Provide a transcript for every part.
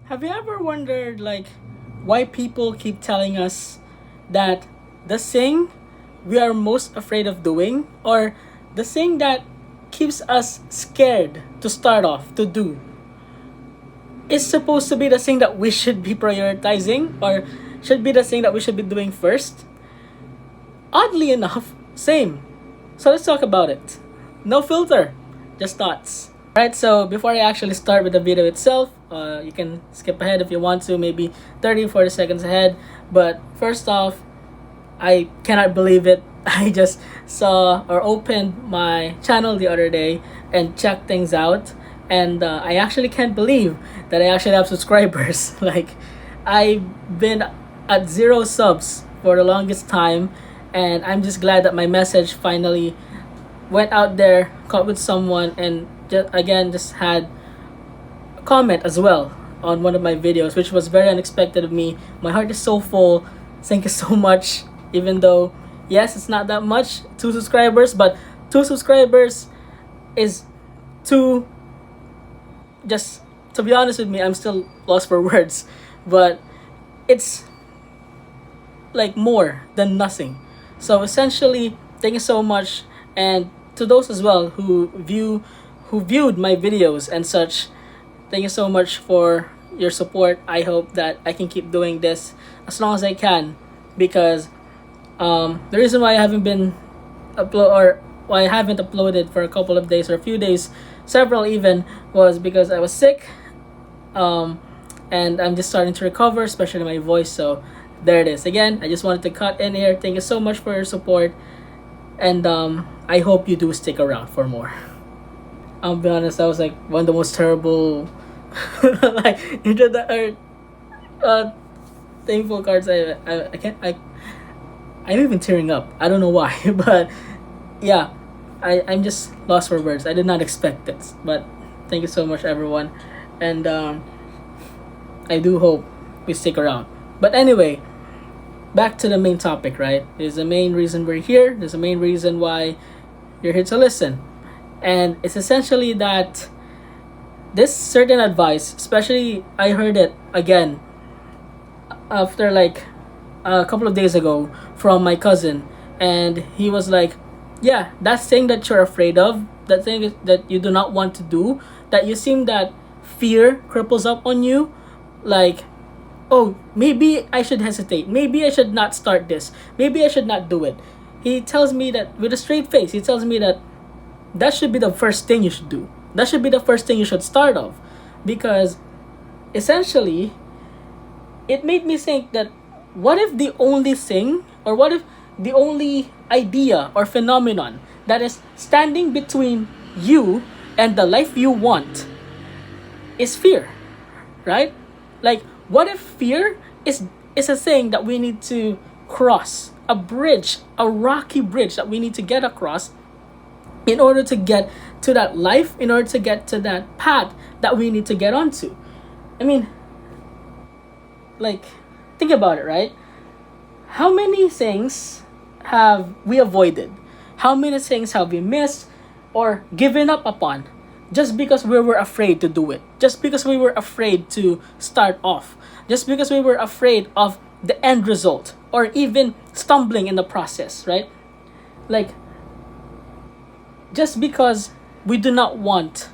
Have you ever wondered like why people keep telling us that the thing we are most afraid of doing or the thing that keeps us scared to start off to do is supposed to be the thing that we should be prioritizing or should be the thing that we should be doing first? Oddly enough, same. So let's talk about it. No filter, just thoughts. Right, so before I actually start with the video itself, you can skip ahead if you want to, maybe 30, 40 seconds ahead. But first off, I cannot believe it. I just saw or opened my channel the other day and checked things out. And I actually can't believe that I actually have subscribers. Like, I've been at 0 subs for the longest time. And I'm just glad that my message finally went out there, caught with someone, and just had a comment as well on one of my videos, which was very unexpected of me. My heart is so full. Thank you so much. Even though, yes, it's not that much, 2 subscribers, but 2 subscribers is too. Just to be honest with me, I'm still lost for words, but it's like more than nothing. So essentially, thank you so much, and to those as well who viewed my videos and such, thank you so much for your support. I hope that I can keep doing this as long as I can, because the reason why I haven't been upload or why I haven't uploaded for a couple of days or a few days, several even, was because I was sick, and I'm just starting to recover, especially my voice. So there it is. Again, I just wanted to cut in here. Thank you so much for your support, and I hope you do stick around for more. I'll be honest, that was like one of the most terrible like into the earth thankful cards I can't I'm even tearing up. I don't know why, but yeah, I'm just lost for words. I did not expect this, but thank you so much, everyone, and I do hope we stick around. But anyway, back to the main topic, right? There's the main reason we're here. There's the main reason why you're here to listen, and it's essentially that this certain advice, especially I heard it again after like a couple of days ago from my cousin, and he was like, yeah, that thing that you're afraid of, that thing that you do not want to do, that you seem that fear cripples up on you, like, oh, maybe I should hesitate, maybe I should not start this, maybe I should not do it. He tells me that with a straight face, he tells me that that should be the first thing you should do, that should be the first thing you should start off, because essentially it made me think that what if the only thing, or what if the only idea or phenomenon that is standing between you and the life you want is fear, right? Like, what if fear is a thing that we need to cross, a bridge, a rocky bridge that we need to get across in order to get to that life, in order to get to that path that we need to get onto? I mean, like, think about it, right? How many things have we avoided? How many things have we missed or given up upon just because we were afraid to do it? Just because we were afraid to start off? Just because we were afraid of the end result or even stumbling in the process, right? Like, just because we do not want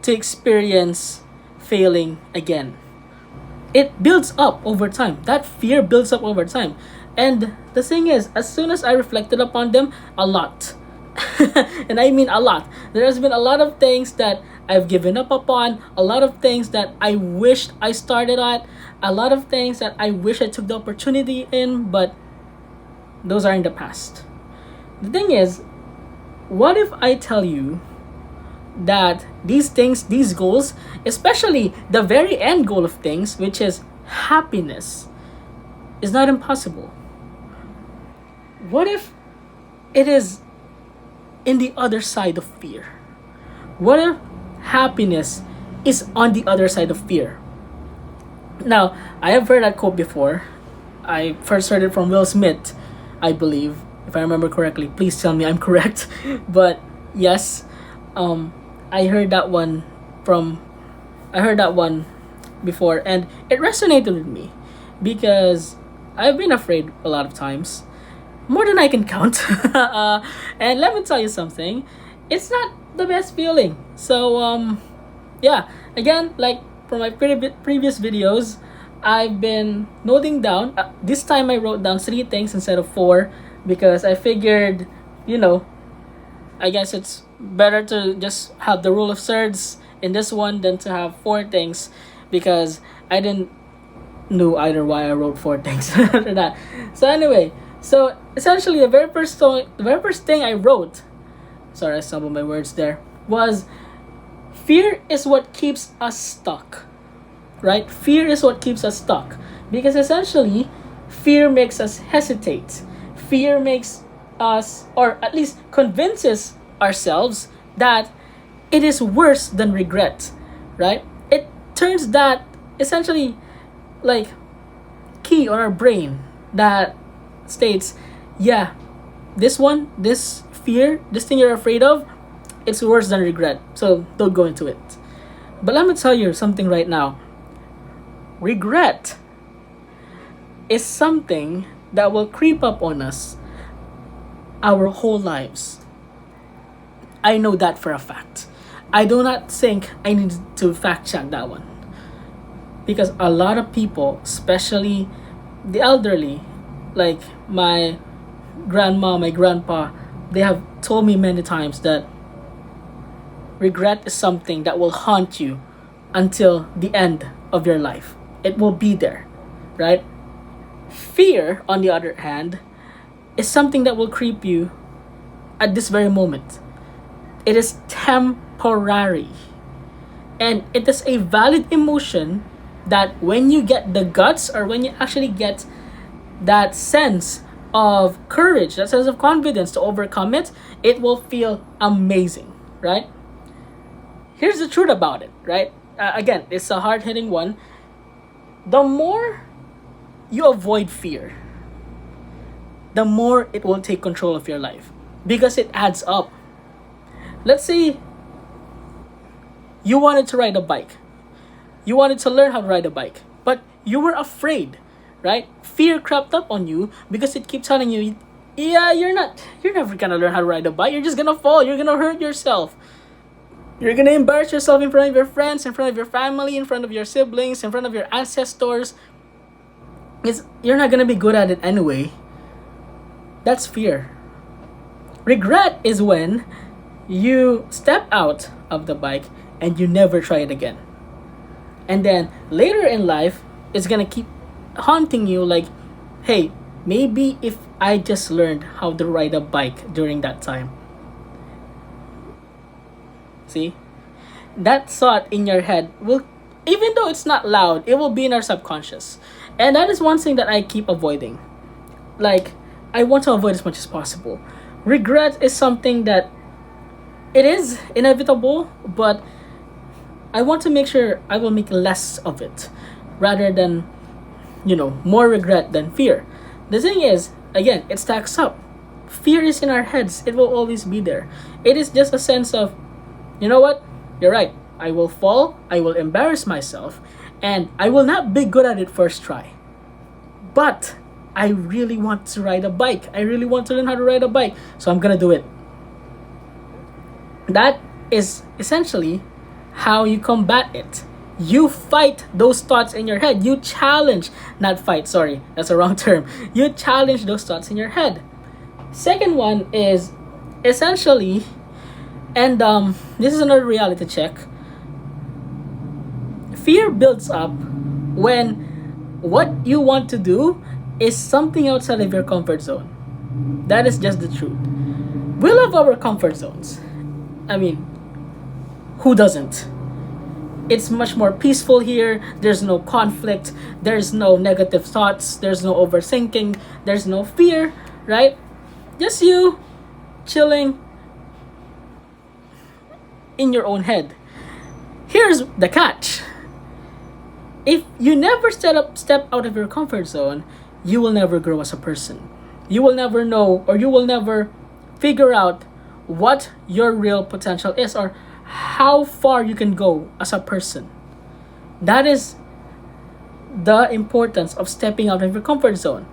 to experience failing again. It builds up over time. That fear builds up over time. And the thing is, as soon as I reflected upon them, a lot, and I mean a lot, there has been a lot of things that I've given up upon, a lot of things that I wished I started at, a lot of things that I wish I took the opportunity in, but those are in the past. The thing is, what if I tell you that these things, these goals, especially the very end goal of things, which is happiness, is not impossible? What if it is in the other side of fear? What if happiness is on the other side of fear? Now, I have heard that quote before. I first heard it from Will Smith, I believe, if I remember correctly. Please tell me I'm correct. But yes, I heard that one before, and it resonated with me because I've been afraid a lot of times, more than I can count. And let me tell you something, it's not the best feeling. So yeah, again, like from my previous videos, I've been noting down. This time I wrote down 3 things instead of 4 because I figured, you know, I guess it's better to just have the rule of thirds in this one than to have 4 things, because I didn't know either why I wrote 4 things after that. So anyway, so essentially the very first thing I wrote, sorry I stumbled my words there, was fear is what keeps us stuck. Right? Fear is what keeps us stuck. Because essentially, fear makes us hesitate. Fear makes us, or at least convinces ourselves, that it is worse than regret. Right? It turns that essentially like key on our brain that states, yeah, this fear, this thing you're afraid of, it's worse than regret. So don't go into it. But let me tell you something right now. Regret is something that will creep up on us our whole lives. I know that for a fact. I do not think I need to fact check that one. Because a lot of people, especially the elderly, like my grandma, my grandpa, they have told me many times that regret is something that will haunt you until the end of your life. It will be there, right? Fear, on the other hand, is something that will creep you at this very moment. It is temporary. And it is a valid emotion that when you get the guts, or when you actually get that sense of courage, that sense of confidence to overcome it, it will feel amazing, right? Here's the truth about it, right? Again, it's a hard-hitting one. The more you avoid fear, the more it will take control of your life, because it adds up. Let's say you wanted to ride a bike. You wanted to learn how to ride a bike, but you were afraid, right? Fear crept up on you because it keeps telling you, yeah, you're never gonna learn how to ride a bike. You're just gonna fall. You're gonna hurt yourself. You're gonna embarrass yourself in front of your friends, in front of your family, in front of your siblings, in front of your ancestors. You're not gonna be good at it anyway. That's fear. Regret is when you step out of the bike and you never try it again. And then later in life, it's gonna keep haunting you like, hey, maybe if I just learned how to ride a bike during that time. See? That thought in your head will, even though it's not loud, it will be in our subconscious. And that is one thing that I keep avoiding. Like, I want to avoid as much as possible. Regret is something that it is inevitable, but I want to make sure I will make less of it rather than, more regret than fear. The thing is, again, it stacks up. Fear is in our heads. It will always be there. It is just a sense of, you know what? You're right. I will fall. I will embarrass myself. And I will not be good at it first try. But I really want to ride a bike. I really want to learn how to ride a bike. So I'm going to do it. That is essentially how you combat it. You fight those thoughts in your head. You challenge, not fight, sorry, that's a wrong term. You challenge those thoughts in your head. Second one is essentially, and this is another reality check. Fear builds up when what you want to do is something outside of your comfort zone. That is just the truth. We love our comfort zones. I mean, who doesn't? It's much more peaceful here. There's no conflict. There's no negative thoughts. There's no overthinking. There's no fear, right? Just you chilling in your own head. Here's the catch. If you never step out of your comfort zone, you will never grow as a person. You will never know, or you will never figure out what your real potential is, or how far you can go as a person. That is the importance of stepping out of your comfort zone.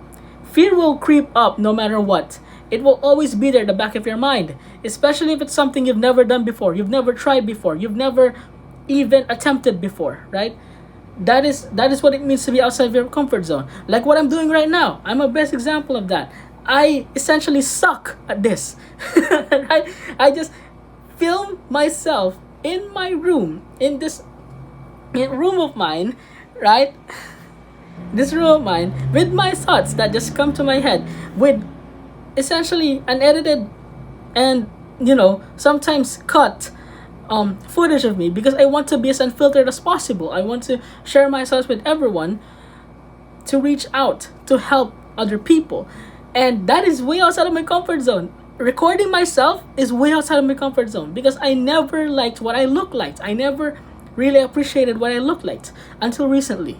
Fear will creep up no matter what. It will always be there at the back of your mind, especially if it's something you've never done before, you've never tried before, you've never even attempted before, right? That is what it means to be outside of your comfort zone. Like what I'm doing right now. I'm a best example of that. I essentially suck at this. Right? I just film myself in my room, in this room of mine, right? This room of mine with my thoughts that just come to my head, with essentially an edited and sometimes cut footage of me, because I want to be as unfiltered as possible. I want to share myself with everyone, to reach out, to help other people. And that is way outside of my comfort zone. Recording myself is way outside of my comfort zone, because I never liked what I look like. I never really appreciated what I looked like until recently.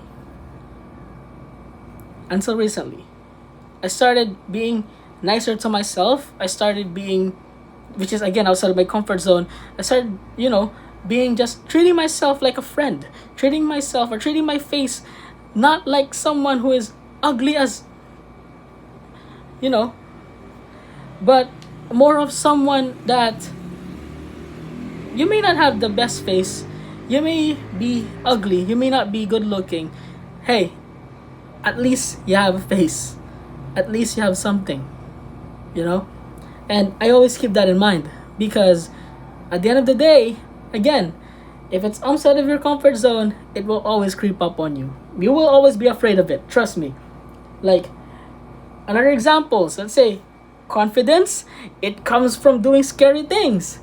I started being nicer to myself. I started being, which is again outside of my comfort zone. I started, being just treating myself like a friend, treating myself or treating my face not like someone who is ugly as, but more of someone that you may not have the best face, you may be ugly, you may not be good looking. Hey, at least you have a face, at least you have something, and I always keep that in mind, because at the end of the day, again, if it's outside of your comfort zone, it will always creep up on you. You will always be afraid of it, trust me. Like, another examples, let's say confidence, it comes from doing scary things.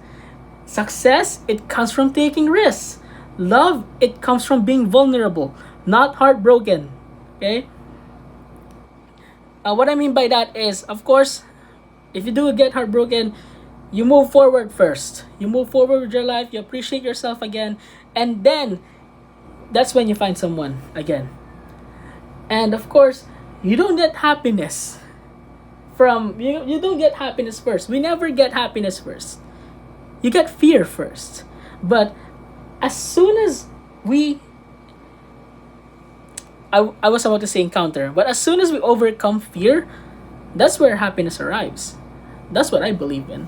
Success, it comes from taking risks. Love, it comes from being vulnerable, not heartbroken. Okay? What I mean by that is, of course, if you do get heartbroken, you move forward first. You move forward with your life, you appreciate yourself again, and then that's when you find someone again. And of course, you don't get happiness from, you don't get happiness first. We never get happiness first. You get fear first. But as soon as I was about to say encounter, but as soon as we overcome fear, that's where happiness arrives. That's what I believe in.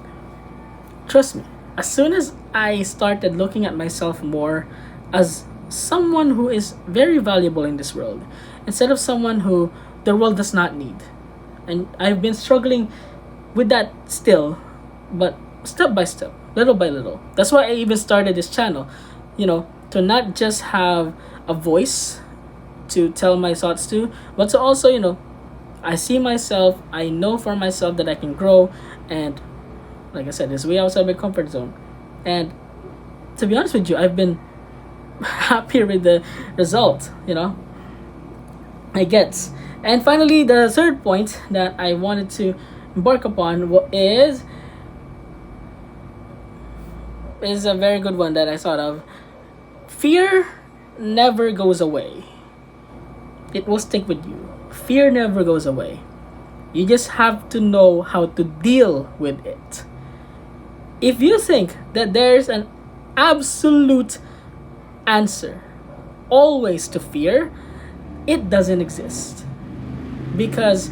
Trust me. As soon as I started looking at myself more as someone who is very valuable in this world, instead of someone who the world does not need. And I've been struggling with that still, but step by step, little by little. That's why I even started this channel, to not just have a voice to tell my thoughts to, but to also, I see myself, I know for myself that I can grow, and like I said, it's way outside my comfort zone. And to be honest with you, I've been happier with the result, I get. And finally, the third point that I wanted to embark upon is a very good one that I thought of. Fear never goes away. It will stick with you. Fear never goes away. You just have to know how to deal with it. If you think that there's an absolute answer always to fear, it doesn't exist. Because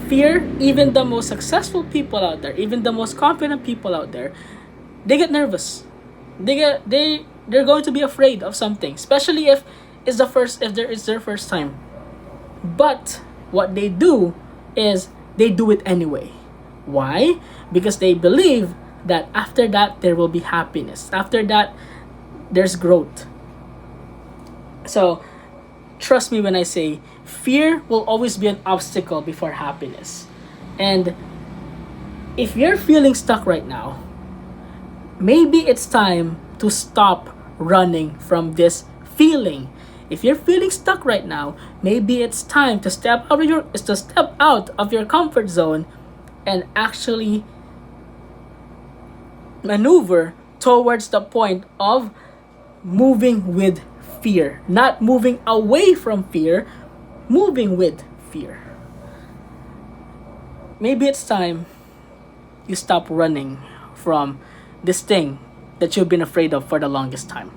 fear, even the most successful people out there, even the most confident people out there, they get nervous. They're going to be afraid of something, especially if it's their first time. But what they do is they do it anyway. Why? Because they believe that after that there will be happiness. After that, there's growth. So, trust me when I say fear will always be an obstacle before happiness. And if you're feeling stuck right now, maybe it's time to stop running from this feeling. If you're feeling stuck right now, maybe it's time to step out of your comfort zone and actually maneuver towards the point of moving with fear. Not moving away from fear, moving with fear. Maybe it's time you stop running from this thing that you've been afraid of for the longest time.